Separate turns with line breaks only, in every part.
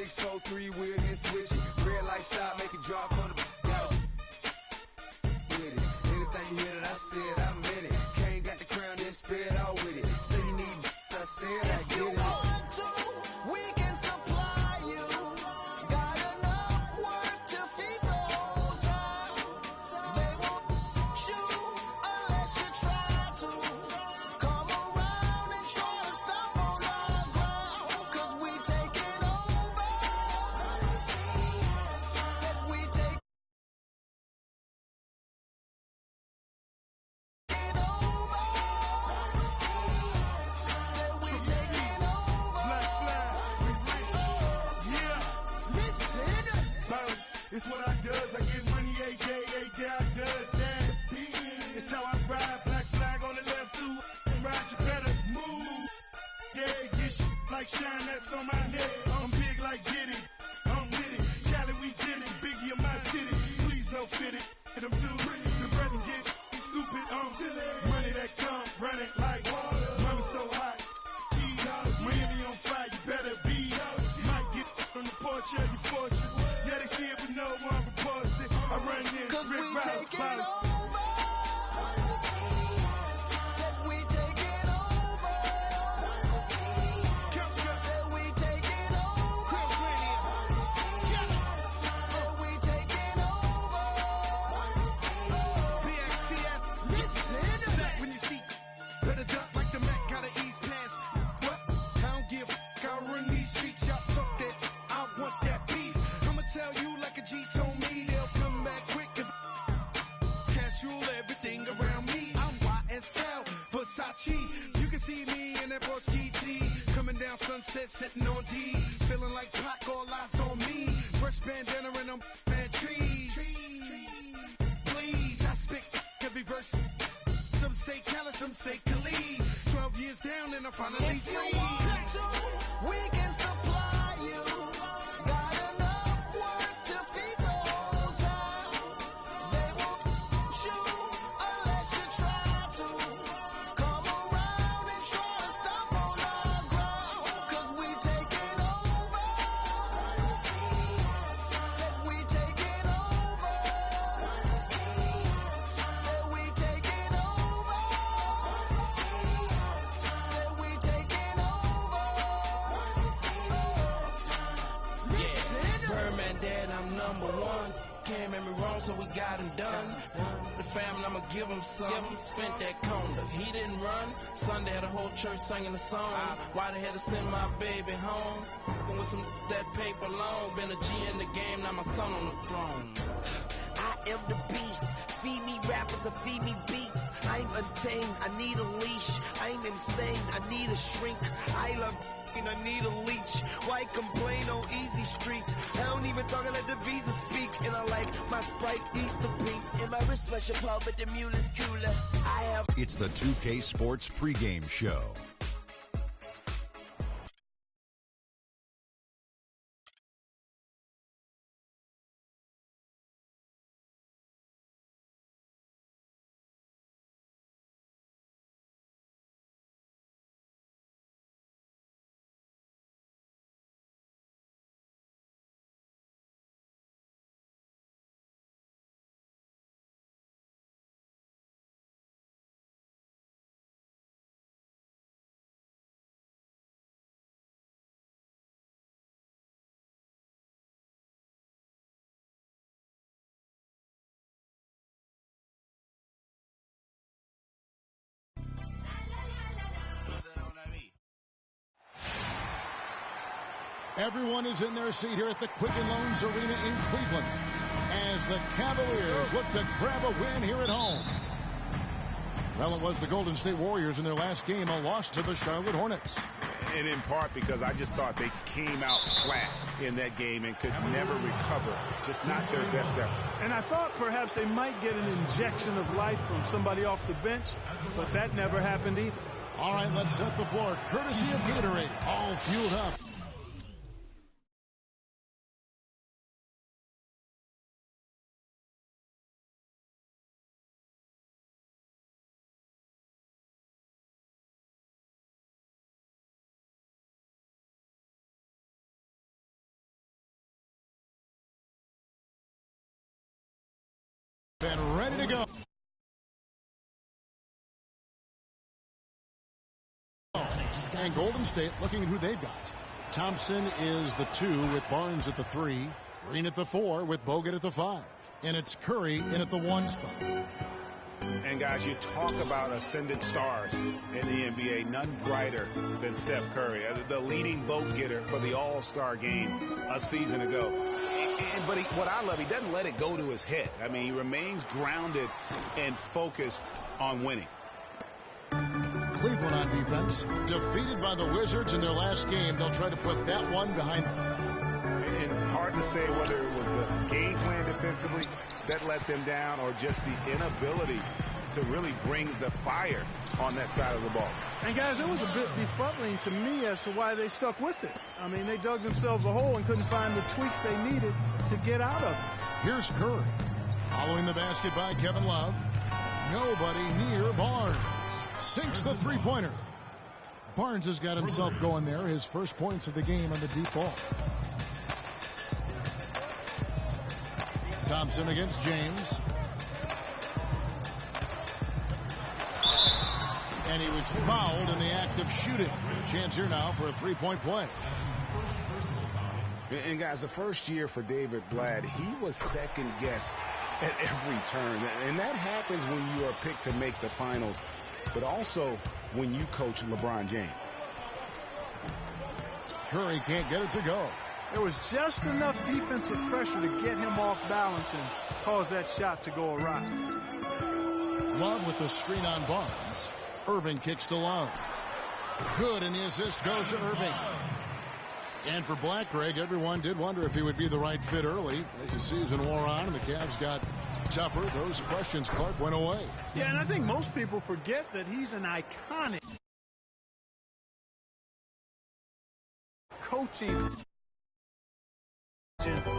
643, we're in switch it. Red light stop, make it drop on the with it. Anything you hear that I said, I meant it. Kane got the crown, then spit out with it. Say you need, I said I
If
get
you
it.
want to, we can supply you. Got enough work to feed the whole town. They won't shoot unless you try to. Come around and try to stop on our ground. 'Cause we taking over. Said we take it over. Said we taking over.
Black flag, we rich. Yeah,
Listen.
bounce. It's what I does. I get money every day I does that. It's how I ride. Black flag on the left too. Ride, you better move. Yeah, get shit like shine that's on my neck. I'm big like Diddy. I'm with it. Cali, we did it. Biggie in my city. Please don't fit it. Hit 'em too. The bread and get stupid. Money that come, run it like water. Money so hot. Miami on fire, you better be. Might get on the porch of your fortress. Yeah, they see it, but no one reports it. I run this,
'Cause
Rick
we
Rouse,
taking
bottom.
over. Said we taking over. Said we taking over. Said we taking over.
BXCF,
Listen.
back when you see. Better duck like the Mac out of East Pass. What? I don't give a f***. I run these streets, y'all talk that. I want that beef. I'ma tell you like a G told me. They'll come back quick if cash rule everything around me. I'm YSL, Versace. You can see me in that Porsche GT. Coming down Sunset, sitting on D. Feeling like Pac, all eyes on me. Fresh bandana and I'm man trees. Please, I spit every verse. Some say Khaled, some say Khalid. 12 years down and I'm finally
If you
free.
want to, we can supply you. Got enough work to feed the whole town. They won't shoot unless you try to. Come around and try to stop on our ground. 'Cause we taking over. Said we taking over. Said we taking over. Said we taking over. Listen.
Birdman dead, I'm number one. Can't make me wrong, so we got him done. The family, I'ma give him some. Spent that conda. He didn't run. Sunday had a whole church singing the song. Why they had to send my baby home? With some that paper long. Been a G in the game, now my son on the throne.
I am the beast. Feed me rappers and feed me beats. I'm untamed. I need a leash. I'm insane. I need a shrink. I love and I need a leech. Why complain on easy streets? I don't even talk, I let the visa speak. And I like my Sprite Easter pink. And my wrist special pop, but the mule is cooler. I have
It's the 2K Sports pregame show.
Everyone is in their seat here at the Quicken Loans Arena in Cleveland as the Cavaliers look to grab a win here at home. Well, it was the Golden State Warriors in their last game, a loss to the Charlotte Hornets.
And in part because I just thought they came out flat in that game and could never recover. Just not their best effort.
And I thought perhaps they might get an injection of life from somebody off the bench, but that never happened either.
All right, let's set the floor. Courtesy of Gatorade, all fueled up. ready to go. And Golden State looking at who they've got. Thompson is the 2 with Barnes at the 3. Green at the 4 with Bogut at the 5. And it's Curry in at the 1 spot.
And guys, you talk about ascendant stars in the NBA. None brighter than Steph Curry, the leading vote getter for the All-Star game a season ago. But what I love, he doesn't let it go to his head. I mean, he remains grounded and focused on winning.
Cleveland on defense, defeated by the Wizards in their last game. They'll try to put that one behind them.
And hard to say whether it was the game plan defensively that let them down or just the inability to really bring the fire on that side of the ball.
And guys, it was a bit befuddling to me as to why they stuck with it. I mean, they dug themselves a hole and couldn't find the tweaks they needed to get out of it.
Here's Curry. Following the basket by Kevin Love. Nobody near Barnes. Sinks the three-pointer. Barnes has got himself going there. His first points of the game on the deep ball. Thompson against James. And he was fouled in the act of shooting. Chance here now for a three-point play.
And guys, the first year for David Blatt, he was second-guessed at every turn. And that happens when you are picked to make the finals, but also when you coach LeBron James.
Curry can't get it to go.
There was just enough defensive pressure to get him off balance and cause that shot to go awry.
Love with the screen on Barnes. Irving kicks to Love. Good, and the assist goes to Irving. And for Black, Greg, everyone did wonder if he would be the right fit early. As the season wore on and the Cavs got tougher, those questions, Clark, went away.
Yeah, and I think most people forget that he's an iconic coaching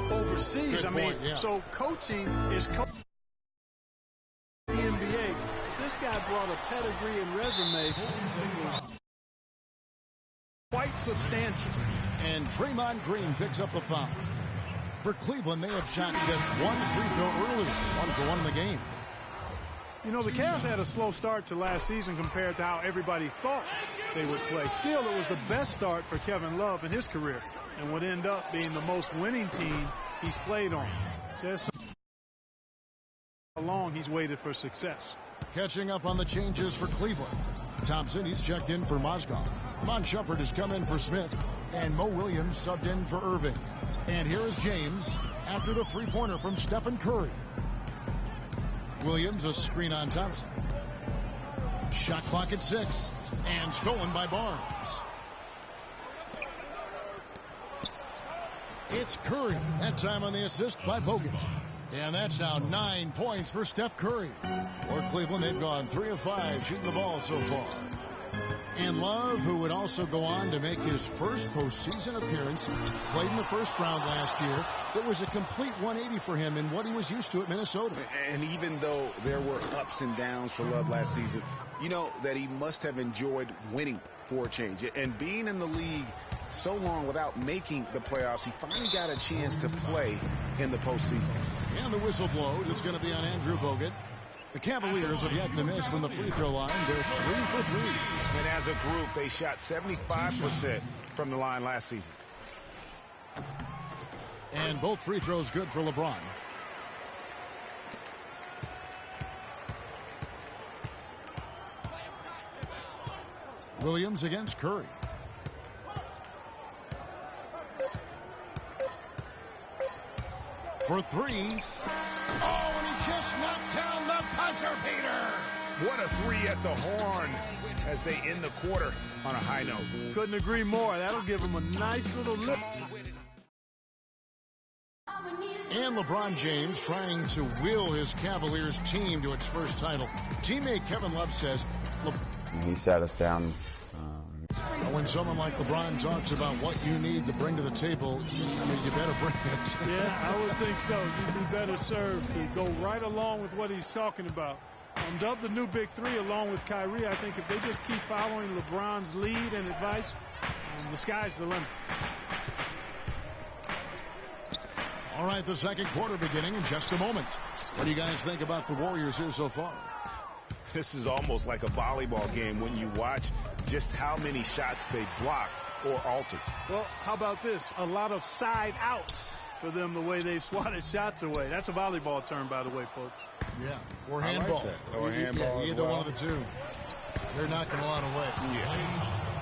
overseas.
Good point, yeah.
So coaching is coaching the NBA. This guy brought a pedigree and resume that was quite substantial.
And Draymond Green picks up the foul. For Cleveland, they have shot just one free throw earlier. 1 for 1 in the game.
You know, the Cavs had a slow start to last season compared to how everybody thought they would play. Still, it was the best start for Kevin Love in his career and would end up being the most winning team he's played on. Says how long he's waited for success.
Catching up on the changes for Cleveland. Thompson, he's checked in for Mozgov. Mon Shumpert has come in for Smith. And Mo Williams subbed in for Irving. And here is James after the three-pointer from Stephen Curry. Williams, a screen on Thompson. Shot clock at 6. And stolen by Barnes. It's Curry. That time on the assist by Bogut. And that's now 9 points for Steph Curry. For Cleveland, they've gone 3 of 5 shooting the ball so far. And Love, who would also go on to make his first postseason appearance, played in the first round last year. It was a complete 180 for him in what he was used to at Minnesota.
And even though there were ups and downs for Love last season, you know that he must have enjoyed winning for a change. And being in the league so long without making the playoffs, he finally got a chance to play in the postseason.
And the whistle blows. It's going to be on Andrew Bogut. The Cavaliers have yet to miss from the free throw line. They're 3 for 3.
And as a group, they shot 75% from the line last season.
And both free throws good for LeBron. Williams against Curry. For 3. Oh, and he just knocked down the buzzer beater.
What a 3 at the horn as they end the quarter on a high note.
Couldn't agree more. That'll give him a nice little lift.
And LeBron James trying to will his Cavaliers team to its first title. Teammate Kevin Love says,
he sat us down.
When someone like LeBron talks about what you need to bring to the table, I mean, you better bring it.
Yeah, I would think so. You'd be better served to go right along with what he's talking about. Dub the new big 3 along with Kyrie. I think if they just keep following LeBron's lead and advice, the sky's the limit.
All right, the second quarter beginning in just a moment. What do you guys think about the Warriors here so far?
This is almost like a volleyball game when you watch just how many shots they blocked or altered.
Well, how about this? A lot of side out for them the way they've swatted shots away. That's a volleyball term, by the way, folks.
Yeah, or handball.
Like that. Or handball.
Yeah, either one of the two. They're knocking a lot away.
Yeah.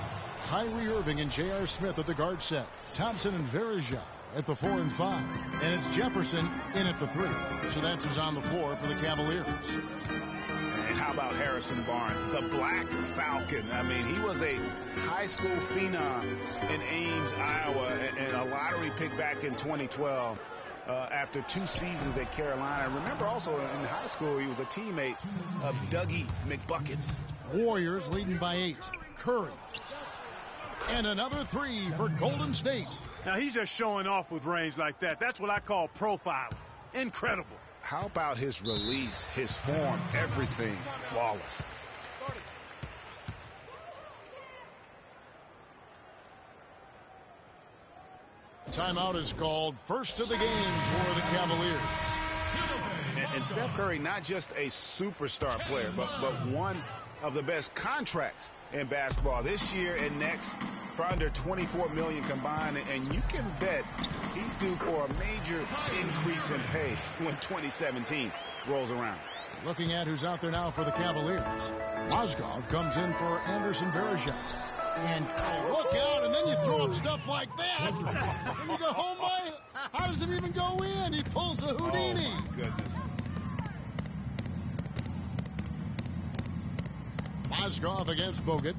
Kyrie Irving and J.R. Smith at the guard set. Thompson and Verja at the 4 and 5. And it's Jefferson in at the 3. So that's who's on the floor for the Cavaliers.
And how about Harrison Barnes, the Black Falcon? I mean, he was a high school phenom in Ames, Iowa, and a lottery pick back in 2012 after 2 seasons at Carolina. Remember also in high school, he was a teammate of Dougie McBuckets.
Warriors leading by 8. Curry. And another 3 for Golden State.
Now, he's just showing off with range like that. That's what I call profiling. Incredible.
How about his release, his form, everything flawless?
Timeout is called. First of the game for the Cavaliers.
And Steph Curry, not just a superstar player, but one of the best contracts in basketball this year and next for under $24 million combined. And you can bet he's due for a major increase in pay when 2017 rolls around.
Looking at who's out there now for the Cavaliers. Mozgov comes in for Anderson Varejao. And look out, and then you throw up stuff like that. And you go, oh my, how does it even go in? He pulls a Houdini.
Oh, my goodness.
Mozgov against Bogut.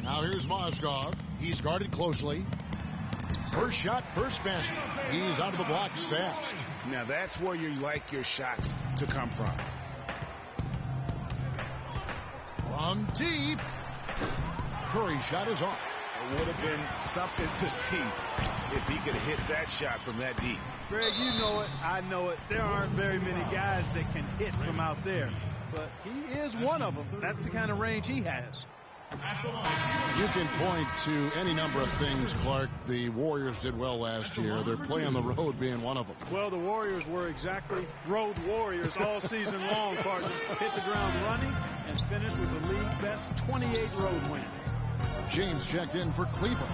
Now here's Mozgov. He's guarded closely. First shot, first basket. He's out of the blocks fast.
Now that's where you like your shots to come from.
From deep. Curry's shot is off.
It would have been something to see if he could hit that shot from that deep.
Greg, you know it. I know it. There aren't very many guys that can hit from out there. But he is one of them. That's the kind of range he has.
You can point to any number of things, Clark. The Warriors did well last year. Their play on the road being one of them.
Well, the Warriors were exactly road warriors all season long, partner. Hit the ground running and finished with the league best 28 road wins.
James checked in for Cleveland.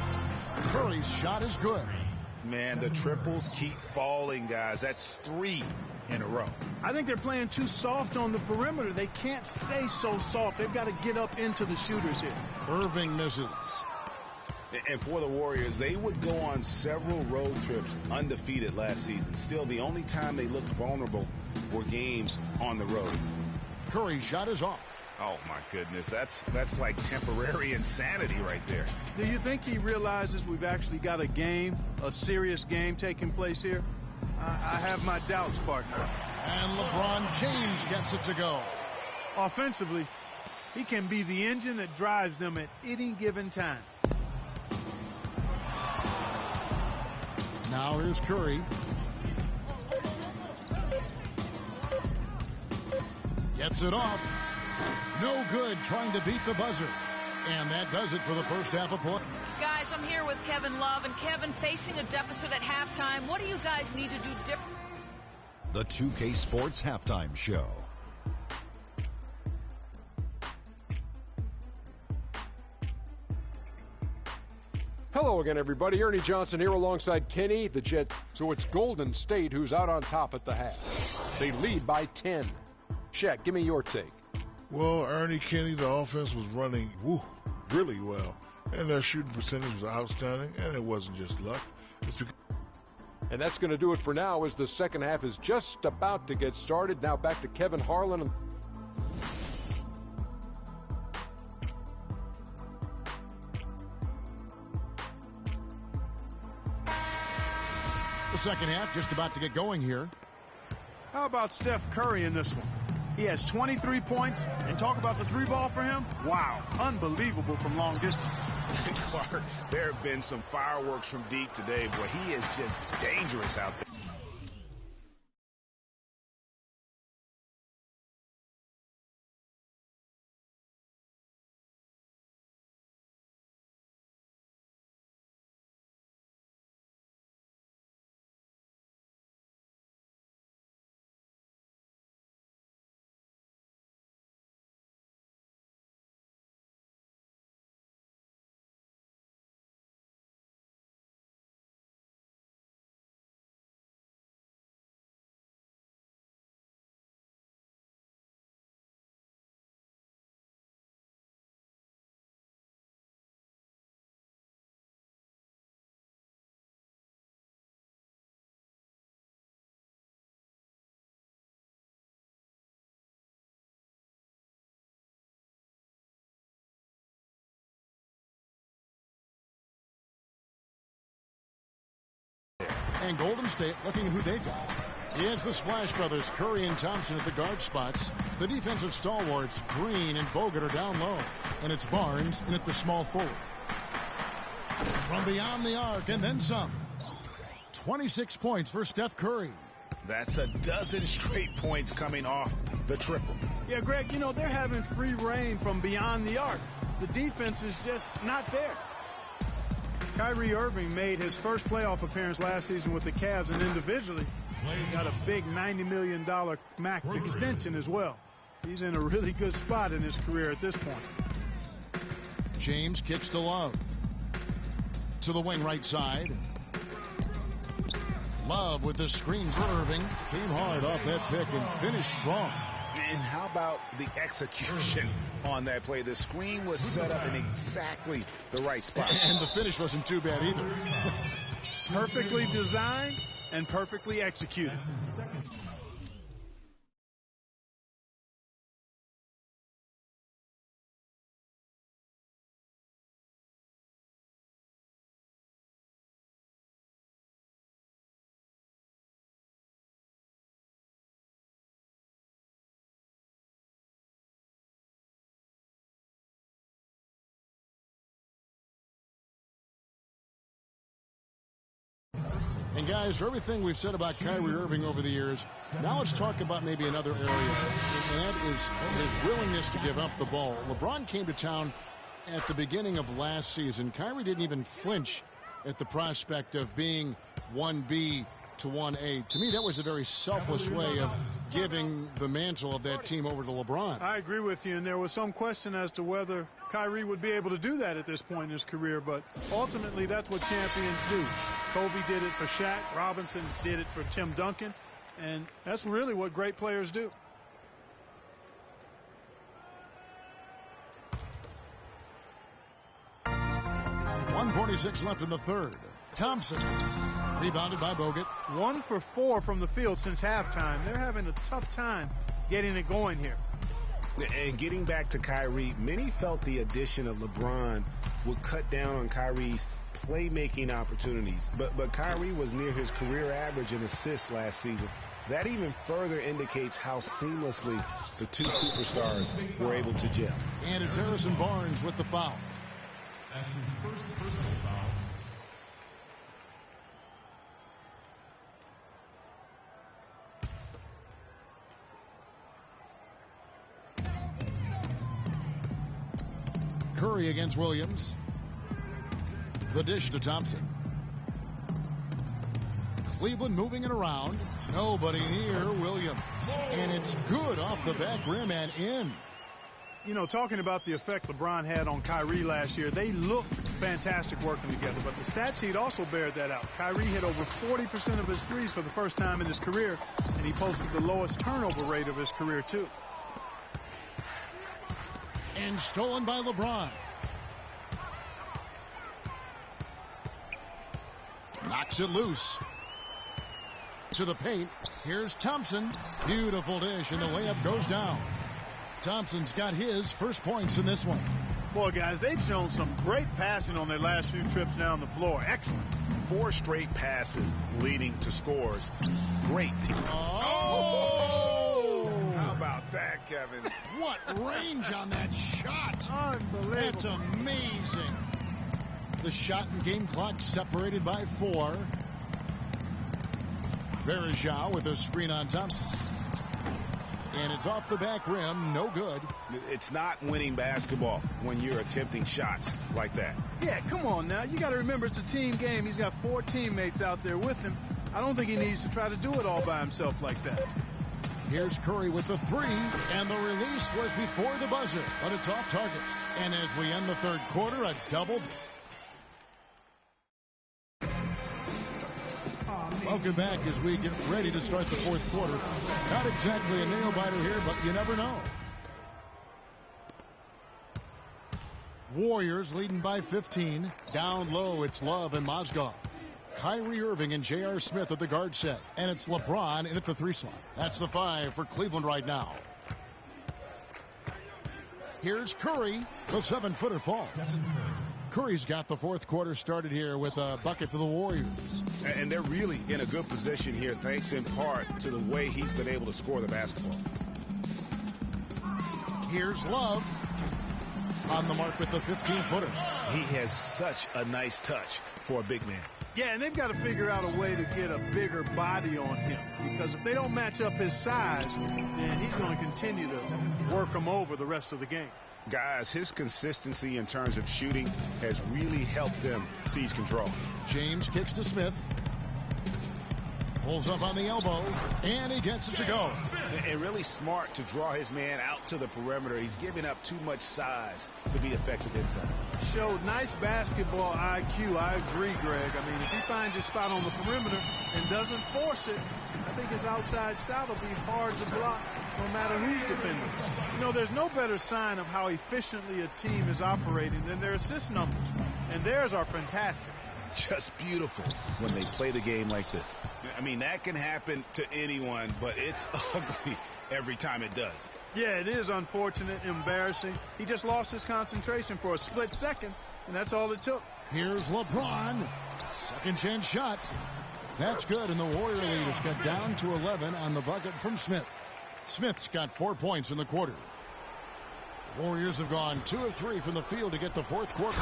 Curry's shot is good.
Man, the triples keep falling, guys. That's 3 in a row.
I think they're playing too soft on the perimeter. They can't stay so soft. They've got to get up into the shooters here.
Irving misses.
And for the Warriors, they would go on several road trips undefeated last season. Still, the only time they looked vulnerable were games on the road.
Curry's shot is off.
Oh, my goodness. That's like temporary insanity right there.
Do you think he realizes we've actually got a game, a serious game taking place here? I have my doubts, partner.
And LeBron James gets it to go.
Offensively, he can be the engine that drives them at any given time.
Now here's Curry. Gets it off. No good trying to beat the buzzer. And that does it for the first half of play.
Guys, I'm here with Kevin Love. And Kevin, facing a deficit at halftime, what do you guys need to do different?
The 2K Sports Halftime Show.
Hello again, everybody. Ernie Johnson here alongside Kenny, the Jet. So it's Golden State who's out on top at the half. They lead by 10. Shaq, give me your take.
Well, Ernie, Kenny, the offense was running really well. And their shooting percentage was outstanding, and it wasn't just luck.
And that's going to do it for now as the second half is just about to get started. Now back to Kevin Harlan.
The second half just about to get going here.
How about Steph Curry in this one? He has 23 points, and talk about the 3-ball for him. Wow, unbelievable from long distance.
Clark, there have been some fireworks from deep today. Boy, he is just dangerous out there.
And Golden State looking at who they got. It's the Splash Brothers, Curry and Thompson at the guard spots. The defensive stalwarts, Green and Bogut, are down low. And it's Barnes in at the small forward. From beyond the arc and then some. 26 points for Steph Curry.
That's a dozen straight points coming off the triple.
Yeah, Greg, you know, they're having free reign from beyond the arc. The defense is just not there. Kyrie Irving made his first playoff appearance last season with the Cavs, and individually, he got a big $90 million max extension as well. He's in a really good spot in his career at this point.
James kicks to Love. To the wing right side. Love with the screen for Irving. Came hard off that pick and finished strong.
And how about the execution on that play? The screen was set up in exactly the right spot.
And the finish wasn't too bad either.
Perfectly designed and perfectly executed.
And guys, for everything we've said about Kyrie Irving over the years, now let's talk about maybe another area, and that is his willingness to give up the ball. LeBron came to town at the beginning of last season. Kyrie didn't even flinch at the prospect of being 1B to 1A. To me, that was a very selfless way of giving the mantle of that team over to LeBron.
I agree with you, and there was some question as to whether Kyrie would be able to do that at this point in his career, but ultimately that's what champions do. Kobe did it for Shaq, Robinson did it for Tim Duncan, and that's really what great players do.
.146 left in the third. Thompson, rebounded by Bogut.
1 for 4 from the field since halftime. They're having a tough time getting it going here.
And getting back to Kyrie, many felt the addition of LeBron would cut down on Kyrie's playmaking opportunities. But Kyrie was near his career average in assists last season. That even further indicates how seamlessly the two superstars were able to gel.
And it's Harrison Barnes with the foul.
That's his first personal foul.
Curry against Williams. The dish to Thompson. Cleveland moving it around. Nobody near Williams. And it's good off the back rim and in.
You know, talking about the effect LeBron had on Kyrie last year, they looked fantastic working together, but the stat sheet also bared that out. Kyrie hit over 40% of his threes for the first time in his career, and he posted the lowest turnover rate of his career, too.
And stolen by LeBron. Knocks it loose. To the paint. Here's Thompson. Beautiful dish, and the layup goes down. Thompson's got his first points in this one.
Boy, guys, they've shown some great passing on their last few trips down the floor. Excellent.
4 straight passes leading to scores. Great team.
Oh!
How about that, Kevin?
What range on that shot.
Unbelievable.
That's amazing. The shot and game clock separated by 4. Verajao with a screen on Thompson. And it's off the back rim. No good.
It's not winning basketball when you're attempting shots like that.
Yeah, come on now. You got to remember it's a team game. He's got 4 teammates out there with him. I don't think he needs to try to do it all by himself like that.
Here's Curry with the 3, and the release was before the buzzer, but it's off target. And as we end the third quarter, a double. Welcome back as we get ready to start the fourth quarter. Not exactly a nail-biter here, but you never know. Warriors leading by 15. Down low, it's Love and Mozgov. Kyrie Irving and J.R. Smith at the guard set. And it's LeBron in at the 3 slot. That's the 5 for Cleveland right now. Here's Curry. The 7-footer falls. Curry's got the fourth quarter started here with a bucket for the Warriors.
And they're really in a good position here, thanks in part to the way he's been able to score the basketball.
Here's Love on the mark with the 15-footer.
He has such a nice touch for a big man.
Yeah, and they've got to figure out a way to get a bigger body on him, because if they don't match up his size, then he's going to continue to work them over the rest of the game.
Guys, his consistency in terms of shooting has really helped them seize control.
James kicks to Smith. Pulls up on the elbow, and he gets it to go.
And really smart to draw his man out to the perimeter. He's giving up too much size to be effective inside.
Showed nice basketball IQ. I agree, Greg. I mean, if he finds his spot on the perimeter and doesn't force it, I think his outside shot will be hard to block no matter who's defending. You know, there's no better sign of how efficiently a team is operating than their assist numbers. And theirs are fantastic.
Just beautiful when they play the game like this. I mean, that can happen to anyone, but it's ugly every time it does.
Yeah, it is unfortunate, embarrassing. He just lost his concentration for a split second, and that's all it took.
Here's LeBron. Second chance shot. That's good, and the Warrior lead has got down to 11 on the bucket from Smith. Smith's got 4 points in the quarter. The Warriors have gone 2 of 3 from the field to get the fourth quarter.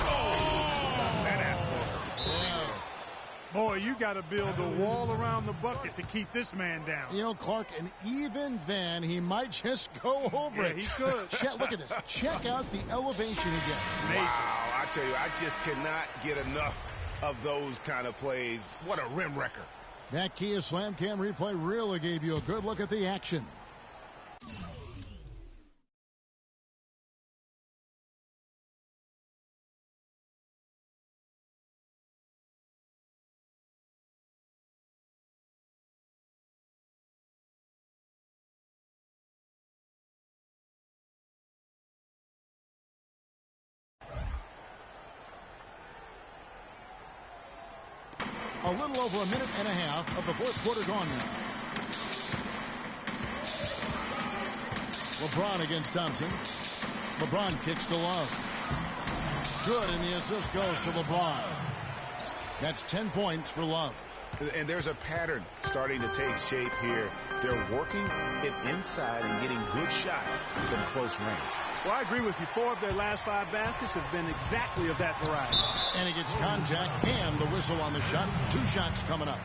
Boy, you got to build a wall around the bucket to keep this man down.
You know, Clark, and even then, he might just go over it.
Yeah, he could.
Look at this. Check out the elevation again.
Wow, I tell you, I just cannot get enough of those kind of plays. What a rim wrecker.
That Kia Slam Cam replay really gave you a good look at the action. A little over a minute and a half of the fourth quarter gone now. LeBron against Thompson. LeBron kicks to Love. Good, and the assist goes to LeBron. That's 10 points for Love.
And there's a pattern starting to take shape here. They're working it inside and getting good shots from close range.
Well, I agree with you. 4 of their last 5 baskets have been exactly of that variety.
And he gets contact and the whistle on the shot. 2 shots coming up.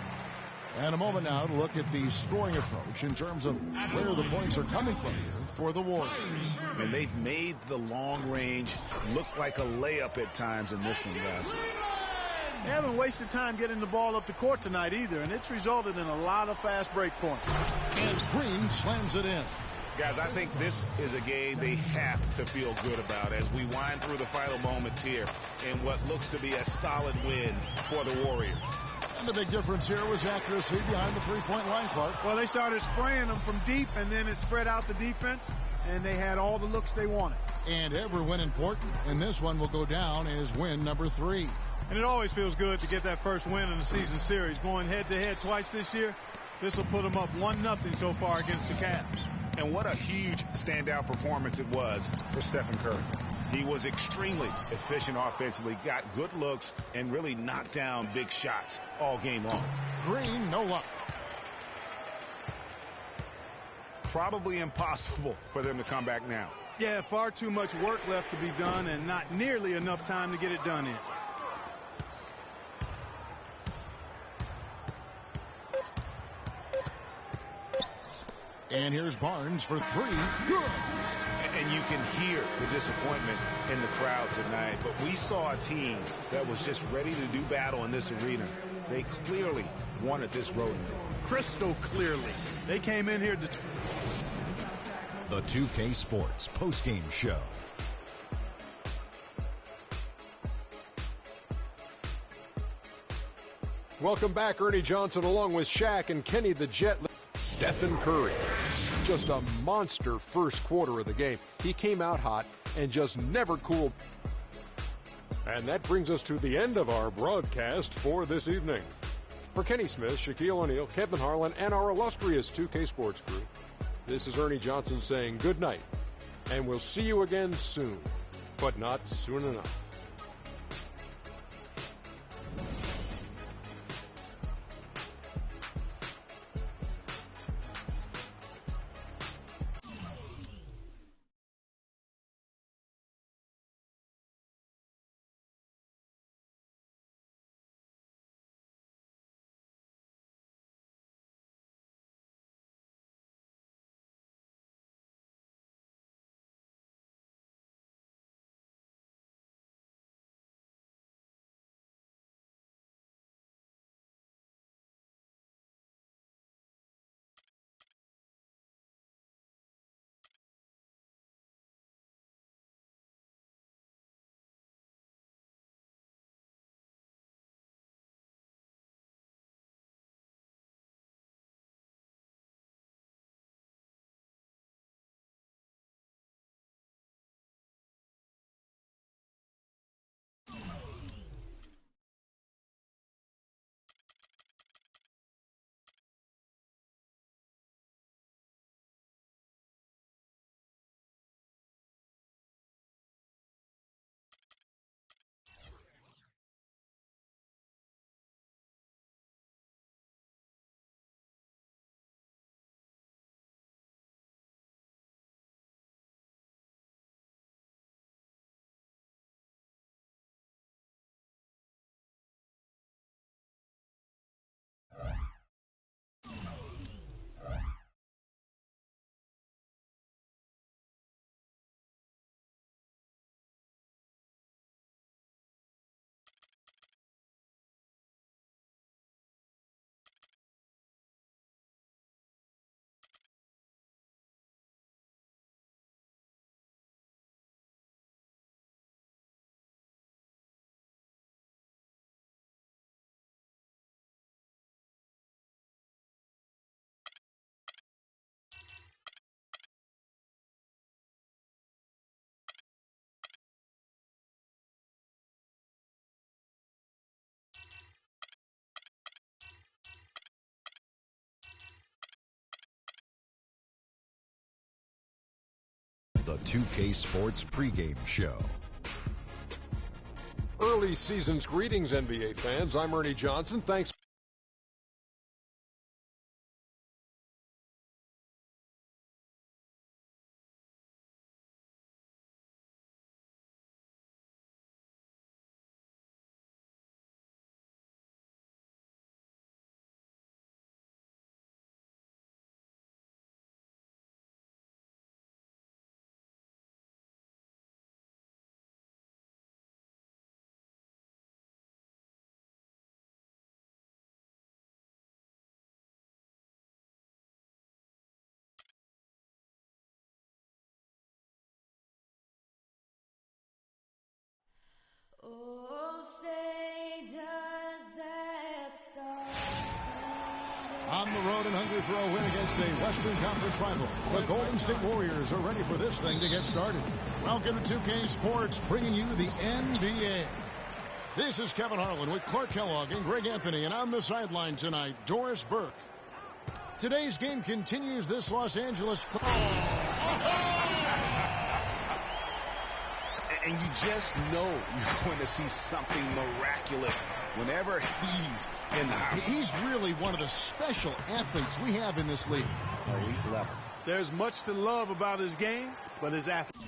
And a moment now to look at the scoring approach in terms of where the points are coming from here for the Warriors.
And they've made the long range look like a layup at times in this one, guys.
They haven't wasted time getting the ball up the court tonight either, and it's resulted in a lot of fast break points.
And Green slams it in.
Guys, I think this is a game they have to feel good about as we wind through the final moments here in what looks to be a solid win for the Warriors.
And the big difference here was accuracy behind the three-point line, Clark.
Well, they started spraying them from deep, and then it spread out the defense, and they had all the looks they wanted.
And every win important, and this one will go down as win number 3.
And it always feels good to get that first win in the season series. Going head-to-head twice this year, this will put them up 1-0 so far against the Cavs.
And what a huge standout performance it was for Stephen Curry. He was extremely efficient offensively, got good looks, and really knocked down big shots all game long.
Green, no luck.
Probably impossible for them to come back now.
Yeah, far too much work left to be done and not nearly enough time to get it done in.
And here's Barnes for 3. Good.
And you can hear the disappointment in the crowd tonight. But we saw a team that was just ready to do battle in this arena. They clearly wanted this road win.
Crystal clearly. They came in here to...
The 2K Sports postgame show.
Welcome back, Ernie Johnson, along with Shaq and Kenny the Jet. Stephen Curry, just a monster first quarter of the game. He came out hot and just never cooled. And that brings us to the end of our broadcast for this evening. For Kenny Smith, Shaquille O'Neal, Kevin Harlan, and our illustrious 2K Sports crew, this is Ernie Johnson saying good night. And we'll see you again soon, but not soon enough.
2K Sports pregame show.
Early season's greetings, NBA fans. I'm Ernie Johnson. Thanks.
Oh, say does that star
On the road and hungry for a win against a Western Conference rival, the Golden State Warriors are ready for this thing to get started. Welcome to 2K Sports, bringing you the NBA. This is Kevin Harlan with Clark Kellogg and Greg Anthony, and on the sideline tonight, Doris Burke. Today's game continues this Los Angeles.
And you just know you're going to see something miraculous whenever he's in the house.
He's really one of the special athletes we have in this league.
Elite level.
There's much to love about his game, but his athlete.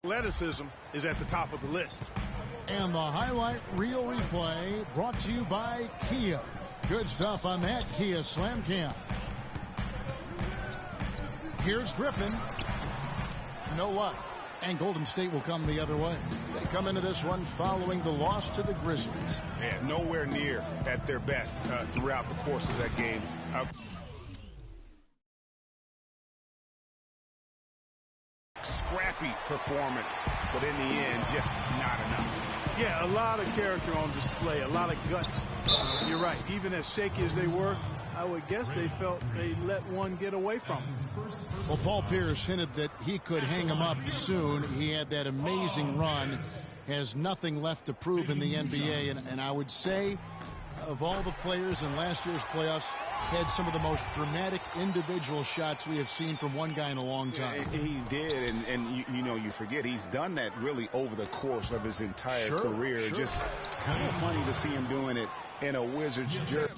Athleticism is at the top of the list.
And the highlight reel replay brought to you by Kia. Good stuff on that Kia Slam Cam. Here's Griffin. No luck. And Golden State will come the other way. They come into this one following the loss to the Grizzlies.
Yeah, nowhere near at their best throughout the course of that game. Scrappy performance, but in the end, just not enough.
Yeah, a lot of character on display, a lot of guts. You're right. Even as shaky as they were, I would guess they felt they let one get away from them.
Well, Paul Pierce hinted that he could hang him up soon. He had that amazing run, has nothing left to prove in the NBA, and I would say of all the players in last year's playoffs, had some of the most dramatic individual shots we have seen from one guy in a long time.
Yeah, he did, and you know, you forget he's done that really over the course of his entire career. Just kind of funny to see him doing it in a Wizards jersey.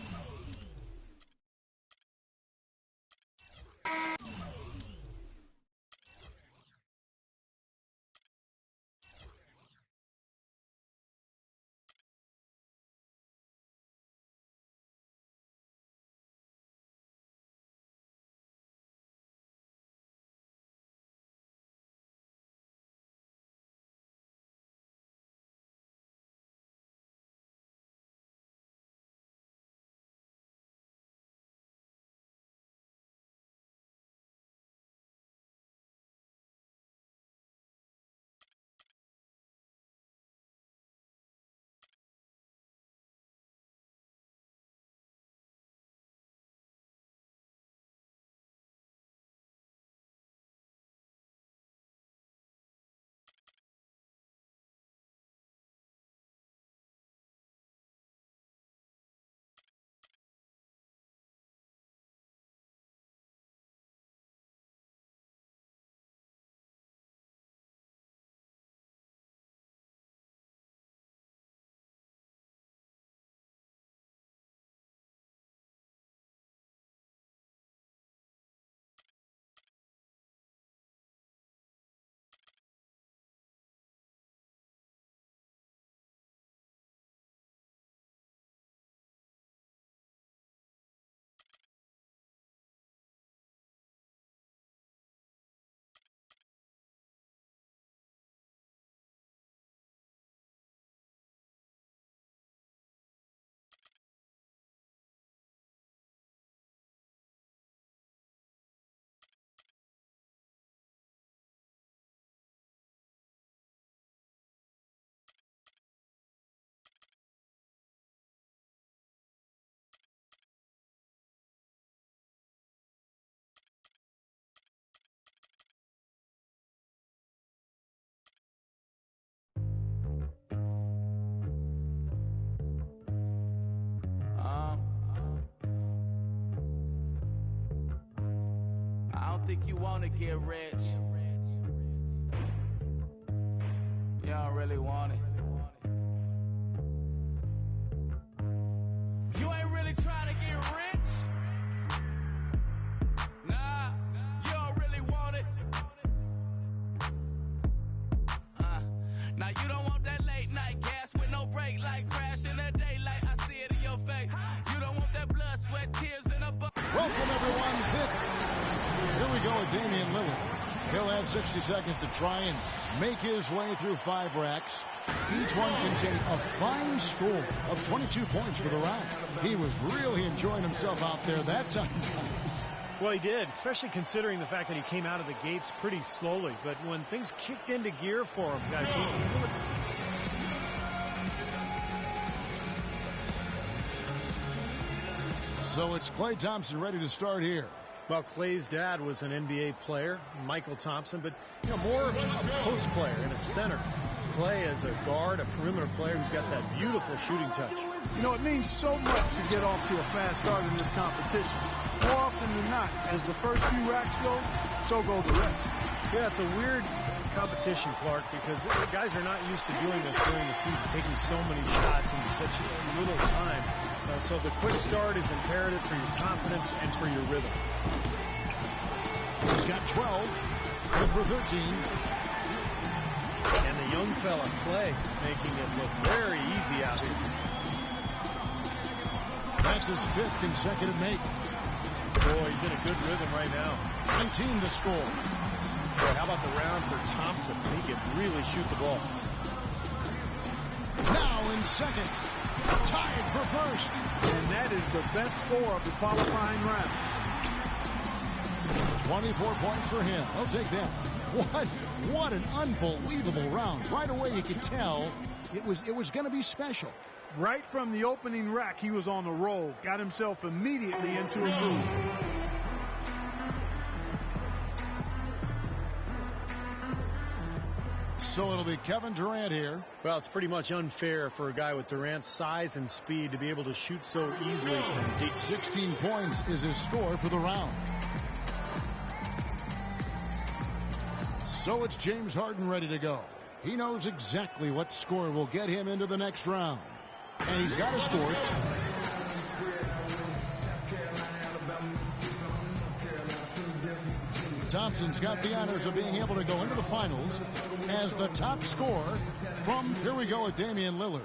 I don't think you want to get rich. You don't really want it. You ain't really trying to get rich. Nah, you don't really want it. Now you don't want that late night gas with no brake light, crash in the daylight. I see it in your face. You don't want that blood, sweat, tears in a bucket.
Welcome everyone. Here we go with Damian Lillard. He'll have 60 seconds to try and make his way through 5 racks. Each one containing a fine score of 22 points for the round. He was really enjoying himself out there that time, guys.
Well, he did, especially considering the fact that he came out of the gates pretty slowly. But when things kicked into gear for him, guys,
So it's Klay Thompson ready to start here.
Well, Klay's dad was an NBA player, Michael Thompson, but more of a post player and a center. Klay as a guard, a perimeter player who's got that beautiful shooting touch. You know, it means so much to get off to a fast start in this competition. More often than not, as the first few racks go, so go the rest. Yeah, it's a weird competition, Clark, because the guys are not used to doing this during the season, taking so many shots in such little time. So the quick start is imperative for your confidence and for your rhythm.
He's got 12, good for 13.
And the young fella, Klay, making it look very easy out here.
That's his 5th consecutive make.
Boy, he's in a good rhythm right now.
19 to score.
Boy, how about the round for Thompson? He can really shoot the ball.
Now in second. Tied for first.
And that is the best score of the qualifying round.
24 points for him. I'll take that. What an unbelievable round. Right away you could tell it was going to be special.
Right from the opening rack, he was on the roll. Got himself immediately into a groove.
So it'll be Kevin Durant here.
Well, it's pretty much unfair for a guy with Durant's size and speed to be able to shoot so easily from deep.
16 points is his score for the round. So it's James Harden ready to go. He knows exactly what score will get him into the next round. And he's got to score it. Thompson's got the honors of being able to go into the finals as the top scorer from, here we go with Damian Lillard.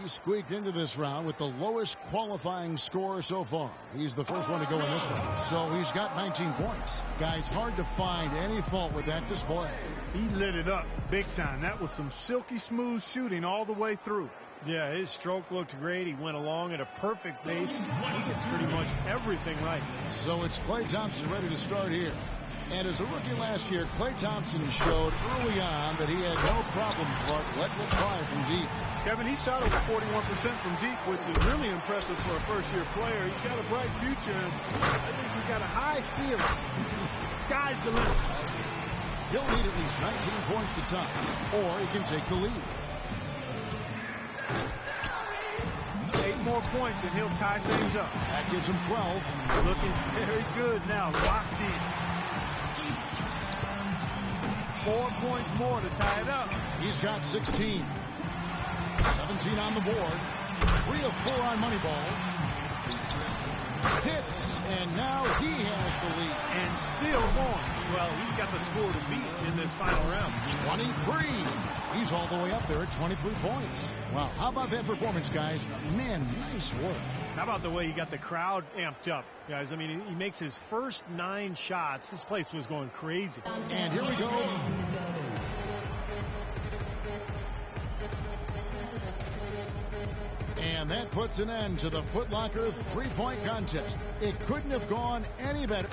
He squeaked into this round with the lowest qualifying score so far. He's the first one to go in this one. So he's got 19 points. Guys, hard to find any fault with that display.
He lit it up big time. That was some silky smooth shooting all the way through. Yeah, his stroke looked great. He went along at a perfect pace. He gets pretty much everything right.
So it's Klay Thompson ready to start here. And as a rookie last year, Klay Thompson showed early on that he had no problem, Clark, letting it fly from deep.
Kevin, he shot over 41% from deep, which is really impressive for a first-year player. He's got a bright future, and I think he's got a high ceiling. Sky's the limit.
He'll need at least 19 points to tie, or he can take the lead.
8 more points, and he'll tie things up.
That gives him 12.
Looking very good now, locked in. 4 points more to tie it up.
He's got 16. 17 on the board. 3 of 4 on money balls. Hits, and now he has the lead.
And still going. Well, he's got the score to beat in this final round.
23. He's all the way up there at 23 points. Wow, how about that performance, guys? Man, nice work.
How about the way he got the crowd amped up, guys? I mean, he makes his first 9 shots. This place was going crazy.
And here we go. And that puts an end to the Foot Locker three-point contest. It couldn't have gone any better.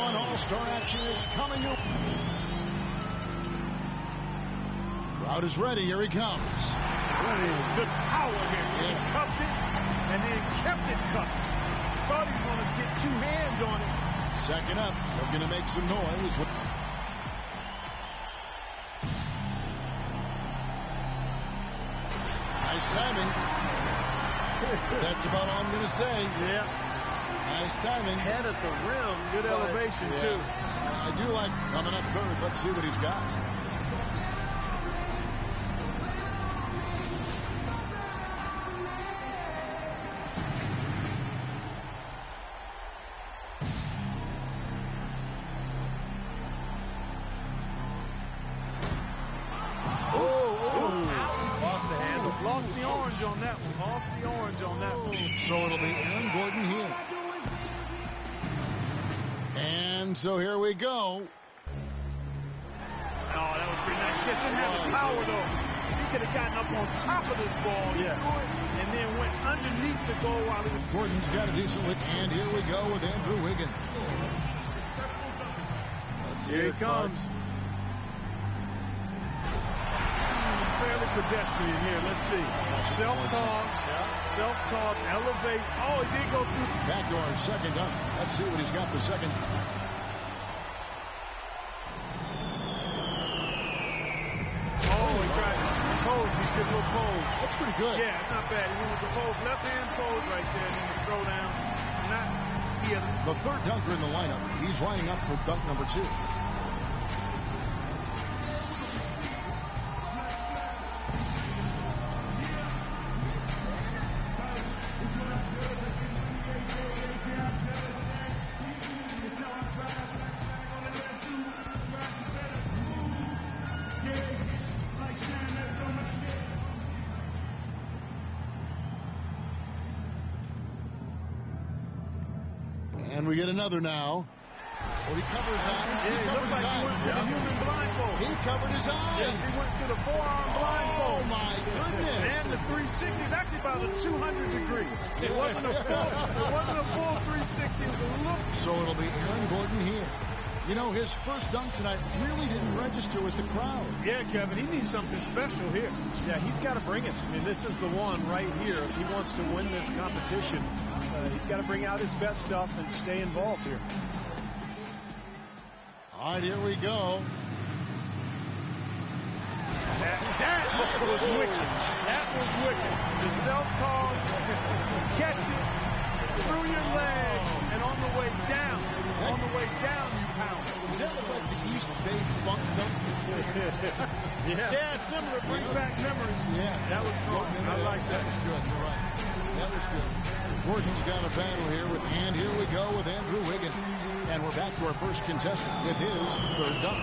#1 All-Star action is coming to. Crowd is ready. Here he comes.
That is good power here. He cuffed it and then kept it cuffed. Thought he was going to get 2 hands on it.
Second up, looking to make some noise. Nice timing. That's about all I'm going to say.
Yeah.
Nice timing.
Head at the rim. Good elevation, too.
I do like coming up third. Let's see what he's got.
Lost the orange on that one. Lost the orange on that one.
So it'll be Aaron Gordon here. And so here we go.
Oh, that was pretty nice. Just didn't have the power, though. He could have gotten up on top of this ball. And then went underneath the goal while he was.
Gordon's got a decent lick. And here we go with Andrew Wiggins.
Here he comes. Fairly pedestrian here. Let's see. Self-toss. Self-toss. Elevate. Oh, he did go through.
Backdoor second dunk. Let's see what he's got the second.
Oh, he tried to pose. He did a little pose.
That's pretty good.
Yeah, it's not bad. He went with the pose. Left hand pose right there. And then the throw down. Not the other.
The third dunker in the lineup. He's lining up for dunk number 2. And we get another now. Oh, he covered his eyes.
Yeah, he looked like he went to the human blindfold.
He covered his eyes.
Yeah, he went to the forearm blindfold.
Oh, my goodness.
And the 360 is actually about a 200 degree. It wasn't a full 360. It was a look.
So it'll be Aaron Gordon here. You know, his first dunk tonight really didn't register with the crowd.
Yeah, Kevin, he needs something special here. Yeah, he's got to bring it. I mean, this is the one right here. If he wants to win this competition, he's got to bring out his best stuff and stay involved here.
All right, here we go.
That was wicked. That was wicked. The self-toss, catch it through your leg, and on the way down, you pound.
Does that look like the East Bay Funk dunk?
Yeah, it's similar. It brings back memories.
Yeah.
That was strong. I like that.
That was good. You're right. That was good. Gordon's got a battle here and here we go with Andrew Wiggins. And we're back to our first contestant with his third dunk.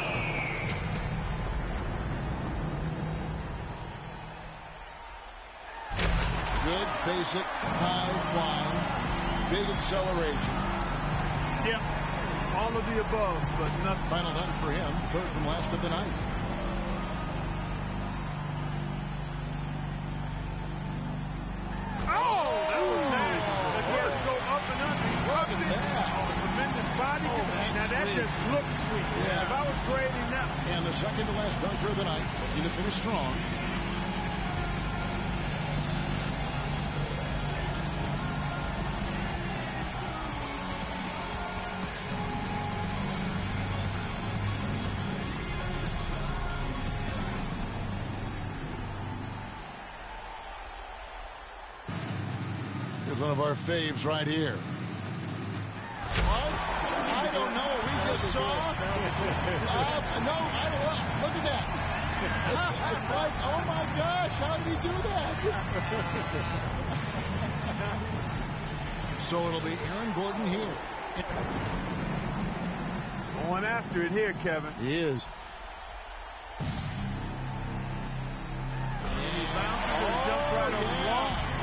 Good, basic, high flying, big acceleration.
Yep, all of the above, but nothing.
Final dunk for him, third from last of the night.
Oh, that was nasty. He had to go up and under. He rubbed it. Oh, tremendous body. Now that just looks sweet. Yeah. If I was grading that.
And the second to last dunker of the night, looking to finish strong. One of our faves right here. What? I don't know what we just saw. No, I don't know. Look at that. It's like, oh my gosh, how did he do that? So it'll be Aaron Gordon here.
Going after it here, Kevin.
He is.
And he bounces and jumps right over.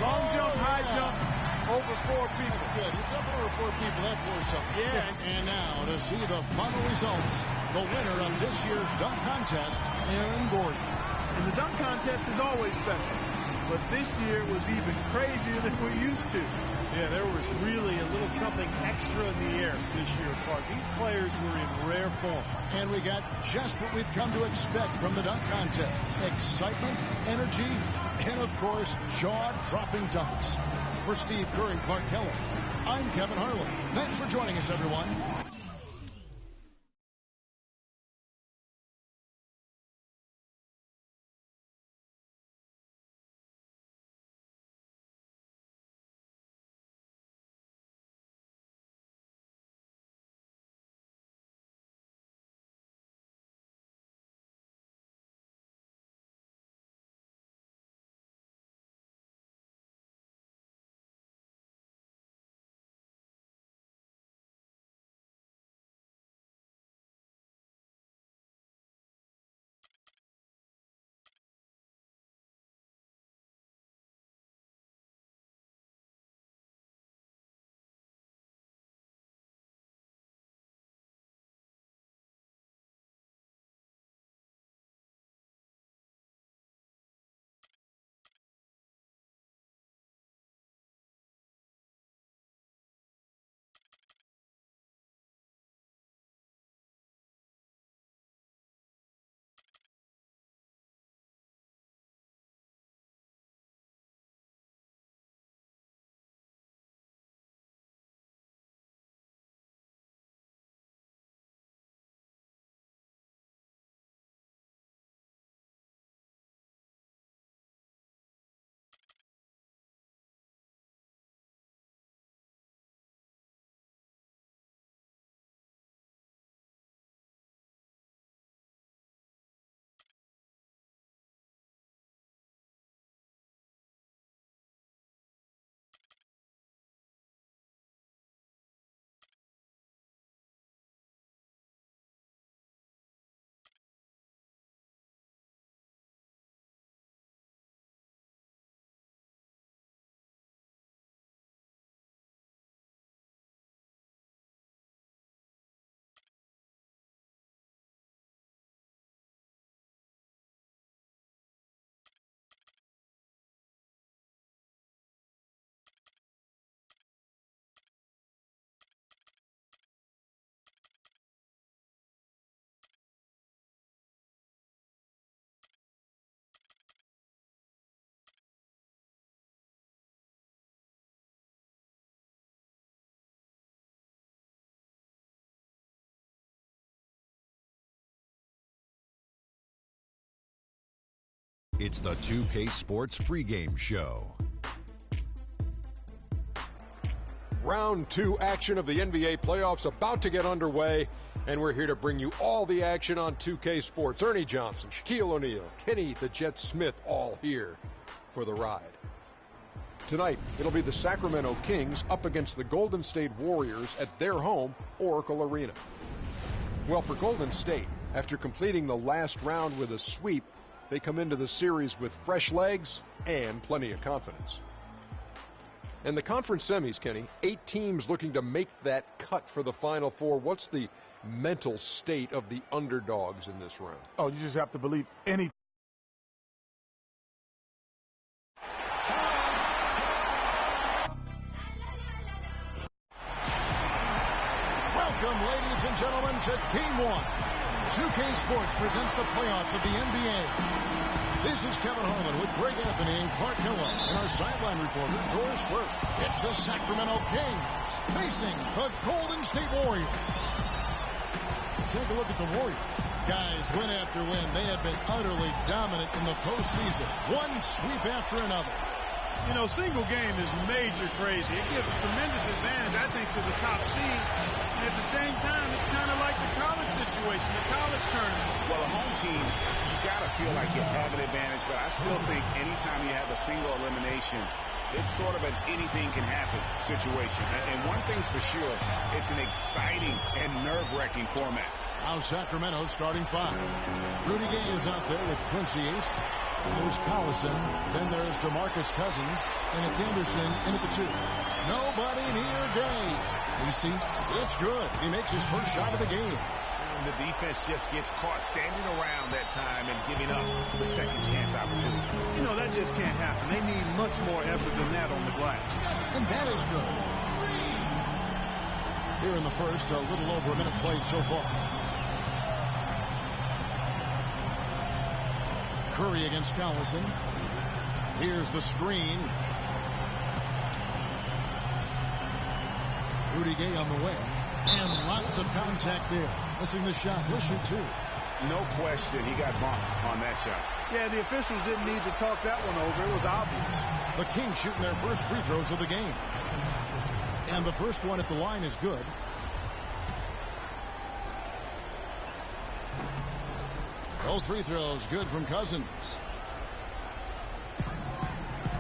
Long jump, high jump. Over 4 people.
That's good. You jump over 4 people, that's worth something.
Yeah.
And now to see the final results, the winner of this year's dunk contest, Aaron Gordon.
And the dunk contest is always special. but this year it was even crazier than we're used to. Yeah, there was really a little something extra in the air this year, Clark. These players were in rare form.
And we got just what we've come to expect from the dunk contest. Excitement, energy, and of course, jaw-dropping dunks. For Steve Kerr and Clark Keller, I'm Kevin Harlan. Thanks for joining us, everyone.
It's the 2K Sports pregame show.
Round 2 action of the NBA playoffs about to get underway, and we're here to bring you all the action on 2K Sports. Ernie Johnson, Shaquille O'Neal, Kenny the Jet Smith, all here for the ride. Tonight, it'll be the Sacramento Kings up against the Golden State Warriors at their home, Oracle Arena. Well, for Golden State, after completing the last round with a sweep, they come into the series with fresh legs and plenty of confidence. And the conference semis, Kenny, 8 teams looking to make that cut for the Final Four. What's the mental state of the underdogs in this round?
Oh, you just have to believe any.
Welcome, ladies and gentlemen, to Game 1. 2K Sports presents the playoffs of the NBA. This is Kevin Harlan with Greg Anthony and Clark Keller and our sideline reporter, Doris Burke. It's the Sacramento Kings facing the Golden State Warriors. Take a look at the Warriors. Guys, win after win, they have been utterly dominant in the postseason. One sweep after another.
You know, single game is major crazy. It gives a tremendous advantage, I think, to the top seed. And at the same time, it's kind of like the college situation, the college tournament.
Well, a home team, you got to feel like you have an advantage, but I still think anytime you have a single elimination, it's sort of an anything can happen situation. And one thing's for sure, it's an exciting and nerve-wracking format.
Now Sacramento starting 5. Rudy Gay is out there with Quincy Ace. There's Collison. Then there's DeMarcus Cousins. And it's Anderson in at the 2. Nobody near Gay. You see, it's good. He makes his first shot of the game.
The defense just gets caught standing around that time and giving up the second chance opportunity.
You know, that just can't happen. They need much more effort than that on the glass.
And that is good. Here in the first, a little over a minute played so far. Curry against Collison. Here's the screen. Rudy Gay on the way. And lots of contact there. Missing the shot. He'll shoot two.
No question, he got bumped on that shot.
Yeah, the officials didn't need to talk that one over. It was obvious.
The Kings shooting their first free throws of the game. And the first one at the line is good. Both free throws good from Cousins.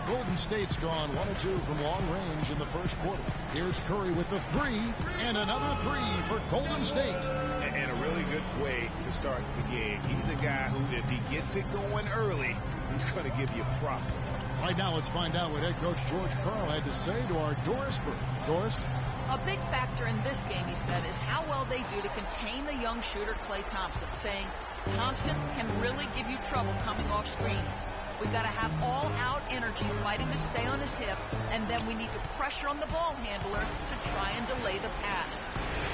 Golden State's gone 1 of 2 from long range in the first quarter. Here's Curry with the three, and another three for Golden State.
And a really good way to start the game. He's a guy who, if he gets it going early, he's going to give you problems.
Right now, let's find out what head coach George Karl had to say to our Doris Burke. Doris?
A big factor in this game, he said, is how well they do to contain the young shooter Klay Thompson, saying Thompson can really give you trouble coming off screens. We've got to have all-out energy fighting to stay on his hip, and then we need to pressure on the ball handler to try and delay the pass.